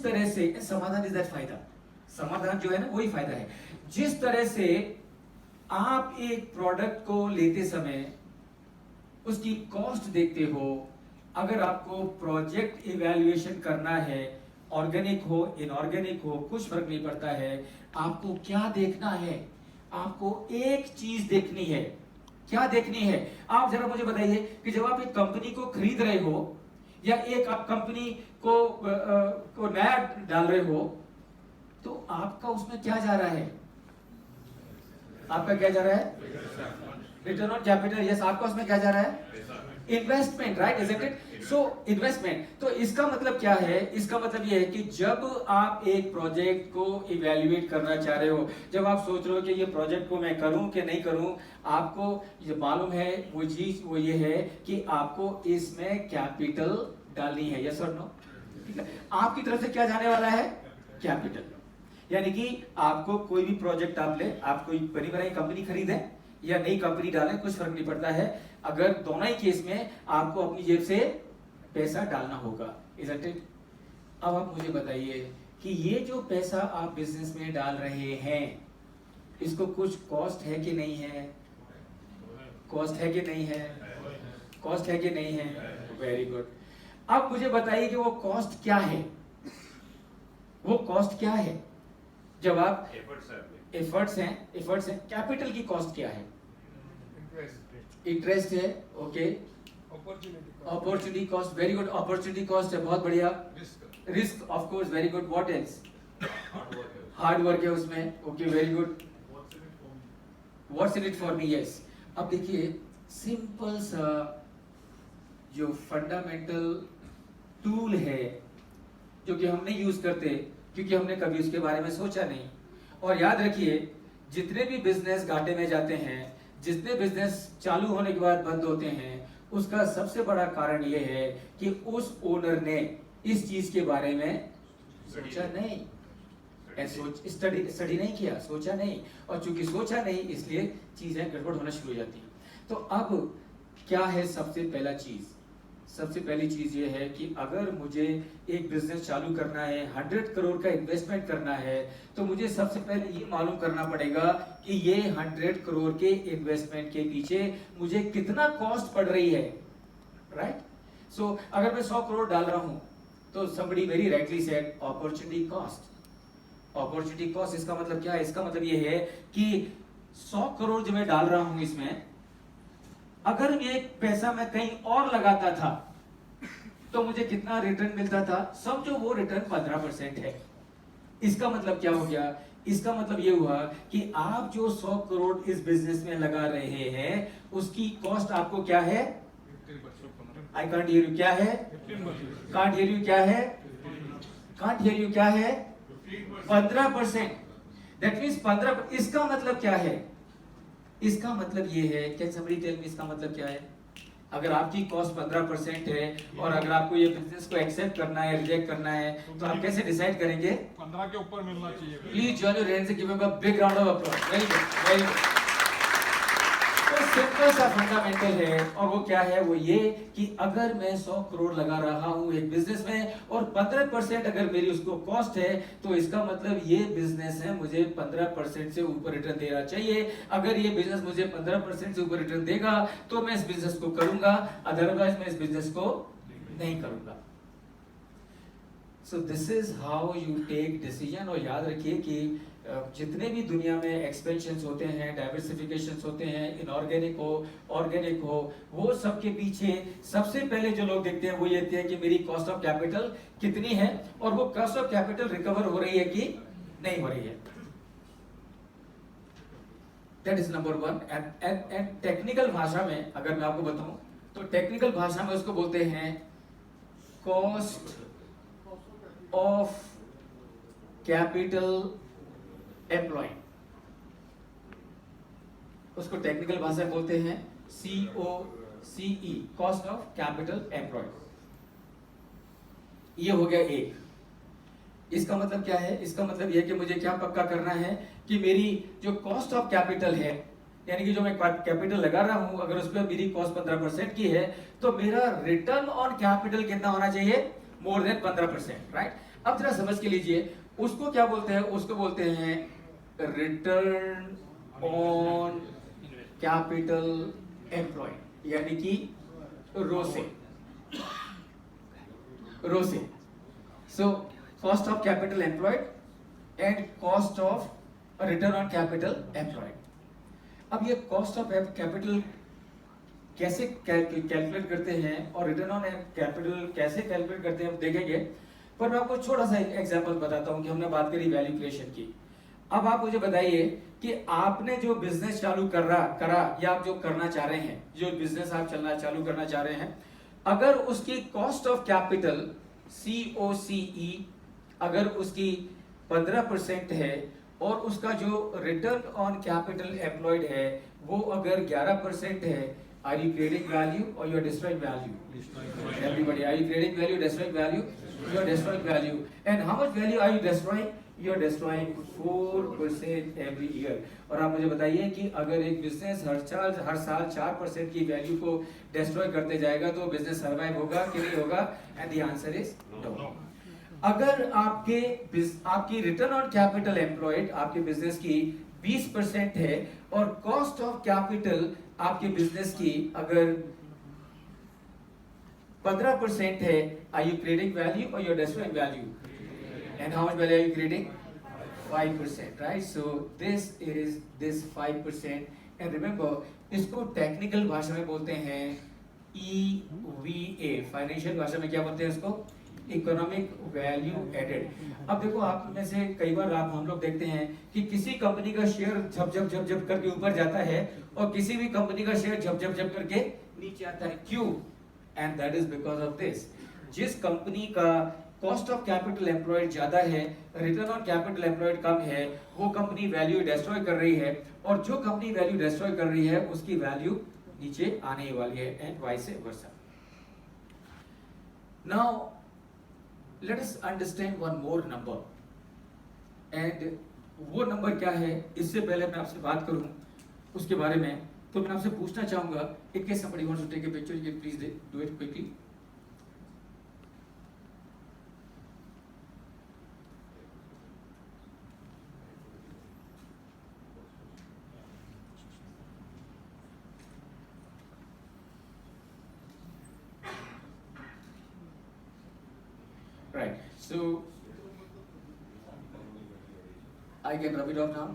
जिस तरह से समाधान इज दैट फायदा, समाधान जो है ना वही फायदा है। जिस तरह से आप एक प्रोडक्ट को लेते समय उसकी कॉस्ट देखते हो, अगर आपको प्रोजेक्ट इवैल्यूएशन करना है, ऑर्गेनिक हो इनऑर्गेनिक हो कुछ फर्क नहीं पड़ता है, आपको क्या देखना है? आपको एक चीज देखनी है। क्या देखनी है? आप जरा मुझे बताइए कि जब आप एक कंपनी को खरीद रहे हो या एक आप कंपनी को नया डाल रहे हो, तो आपका उसमें क्या जा रहा है? आपका क्या जा रहा है? Return on capital. यस, आपका उसमें क्या जा रहा है? Investment, right, isn't it? So investment. तो इसका मतलब क्या है? इसका मतलब ये है कि जब आप एक प्रोजेक्ट को इवैल्यूएट करना चाह रहे हो, जब आप सोच रहे हो कि ये प्रोजेक्ट को मैं करूं कि नहीं करूं, आपको ये मालूम है वो चीज वो ये है कि आपको इसमें कैपिटल डालनी है। यस और नो? ठीक है, आपकी तरफ से क्या जाने वाला है? कैपिटल। यानी कि आपको कोई भी प्रोजेक्ट आप ले, आप कोई बनी बनाई कंपनी खरीदे या नई कंपनी डालें, कुछ फर्क नहीं पड़ता है, अगर दोनों ही केस में आपको अपनी जेब से पैसा डालना होगा, isn't it? अब आप मुझे बताइए कि ये जो पैसा आप बिजनेस में डाल रहे हैं, इसको कुछ कॉस्ट है कि नहीं है? कॉस्ट है कि नहीं है? कॉस्ट है कि नहीं है? Very good. अब मुझे बताइए कि वो कॉस्ट क्या है? वो कॉस्ट क्या है? जब आप एफर्ट्स हैं, कैपिटल की कॉस्ट क्या है? इंटरेस्ट है, okay. Opportunity cost, very good, opportunity cost है, बहुत बढ़िया। Risk of course, very good, what else? Hard work है उसमें, okay, very good. What's in it for me? Yes. अब देखिए, सिंपल सा जो फंडामेंटल टूल है जो कि हम नहीं यूज करते क्योंकि हमने कभी उसके बारे में सोचा नहीं। और याद रखिए, जितने भी बिजनेस घाटे में जाते हैं, जितने बिजनेस चालू होने के बाद बंद होते हैं, उसका सबसे बड़ा कारण यह है कि उस ओनर ने इस चीज के बारे में सोचा नहीं, स्टडी नहीं किया, सोचा नहीं, और चूंकि सोचा नहीं इसलिए चीजें गड़बड़ होना शुरू हो जाती हैं। तो अब क्या है सबसे पहला चीज? सबसे पहली चीज ये है कि अगर मुझे एक बिजनेस चालू करना है, 100 करोड़ का इन्वेस्टमेंट करना है, तो मुझे सबसे पहले ये मालूम करना पड़ेगा कि ये 100 करोड़ के इन्वेस्टमेंट के पीछे मुझे कितना कॉस्ट पड़ रही है, राइट? सो अगर मैं 100 करोड़ डाल रहा हूं तो somebody very rightly said opportunity cost. Opportunity cost इसका मतलब क्या है? इसका मतलब ये है कि 100 करोड़ जो मैं डाल रहा हूं इसमें, अगर ये पैसा मैं कहीं और लगाता था तो मुझे कितना रिटर्न मिलता था? समझो वो रिटर्न 15% है। इसका मतलब क्या हो गया? इसका मतलब ये हुआ कि आप जो 100 करोड़ इस बिजनेस में लगा रहे हैं उसकी कॉस्ट आपको क्या है? आई कांट हियर यू, क्या है? कांट हियर यू, क्या है? कांट हियर यू, क्या है? 15%। That means 15। इसका मतलब क्या है? इसका मतलब ये है, कैन समबडी टेल मी इसका मतलब क्या है? अगर आपकी कॉस्ट 15% है और अगर आपको ये बिजनेस को एक्सेप्ट करना है, रिजेक्ट करना है, तो आप कैसे डिसाइड करेंगे? 15 के ऊपर मिलना चाहिए। Please join your hands and give him a big round of applause. Very good, very good. तो सिंपल सा फंडामेंटल है, और वो क्या है? वो ये कि अगर मैं 100 करोड़ लगा रहा हूं एक बिजनेस में और 15% अगर मेरी उसको कॉस्ट है, तो इसका मतलब ये बिजनेस है मुझे 15% से ऊपर रिटर्न देना चाहिए। अगर ये बिजनेस मुझे 15% से ऊपर रिटर्न देगा तो मैं इस बिजनेस को करूंगा, अदरवाइज मैं इस बिजनेस को नहीं करूंगा। So this is how you take decision. और याद रखिए कि जितने भी दुनिया में एक्सपेंशंस होते हैं, डाइवर्सिफिकेशंस होते हैं, इनऑर्गेनिक हो ऑर्गेनिक हो, वो सब के पीछे सबसे पहले जो लोग देखते हैं वो ये देखते हैं कि मेरी कॉस्ट ऑफ कैपिटल कितनी है और वो कॉस्ट ऑफ कैपिटल रिकवर हो रही है कि नहीं हो रही है। That is number one. And technical भाषा में अगर मैं आपको बताऊं तो टेक्निकल भाषा में उसको बोलते हैं कॉस्ट ऑफ कैपिटल एम्प्लॉयड। उसको टेक्निकल भाषा में बोलते हैं COCE, cost of capital employed. ये हो गया एक। इसका मतलब क्या है? इसका मतलब यह कि मुझे क्या पक्का करना है कि मेरी जो कॉस्ट ऑफ कैपिटल है, यानी कि जो मैं कैपिटल लगा रहा हूं, अगर उस पर मेरी कॉस्ट 15% की है तो मेरा रिटर्न ऑन कैपिटल कितना होना चाहिए? More than 15%, right? अब जरा समझ के लीजिए, उसको क्या बोलते हैं? उसको बोलते हैं रिटर्न ऑन कैपिटल एम्प्लॉयड, यानी कि ROCE. ROCE. So cost of capital employed and cost of return on capital employed. अब ये कॉस्ट ऑफ कैपिटल कैसे कैलकुलेट करते हैं और रिटर्न ऑन कैपिटल कैसे कैलकुलेट करते हैं, हम देखेंगे। पर मैं आपको छोटा सा एग्जांपल बताता हूं कि हमने बात करी वैल्यू क्रिएशन की। अब आप मुझे बताइए कि आपने जो बिजनेस चालू करा या आप जो करना चाह रहे हैं, जो बिजनेस आप चालू करना चाह रहे हैं, अगर उसकी कॉस्ट ऑफ कैपिटल COCE अगर उसकी 15% है और उसका जो रिटर्न ऑन कैपिटल एम्प्लॉयड है वो अगर 11% है, are you creating value or you are destroying value? Everybody, are you creating value, destroying value? You are destroying value. And how much value are you destroying? You are destroying 4% every year. और आप मुझे बताइए कि अगर एक business हर साल 4% की value को डिस्ट्रॉय करते जाएगा तो बिजनेस सर्वाइव होगा कि नहीं होगा? And the answer is no. अगर आपकी रिटर्न ऑन कैपिटल एम्प्लॉयड आपके बिजनेस की 20% है और कॉस्ट ऑफ कैपिटल आपके बिजनेस की अगर 15% है, are you creating value or you are destroying value? And how much value are you creating? 5%, right? So this 5%, and remember इसको टेक्निकल भाषा में बोलते हैं EVA, फाइनेंशियल भाषा में क्या बोलते हैं इसको? Economic value added. अब देखो, आप में से कई बार हम लोग देखते हैं कि किसी कंपनी का शेयर झप करके ऊपर जाता है और किसी भी कंपनी का शेयर झप करके नीचे आता है। क्यों? And that is because of this. जिस कंपनी का कॉस्ट ऑफ कैपिटल एम्प्लॉयड ज्यादा है, रिटर्न ऑन कैपिटल एम्प्लॉयड कम है, वो कंपनी वैल्यू डिस्ट्रॉय कर रही है, और जो कंपनी वैल्यू डिस्ट्रॉय कर रही है उसकी वैल्यू नीचे आने वाली है, and vice versa. Now let us understand one more number, and वो नंबर क्या है? इससे पहले मैं आपसे बात करूं उसके बारे में, तो मैं आपसे पूछना चाहूंगा, in case somebody wants to take a picture, you can please do it quickly. Right, so I can rub it off now.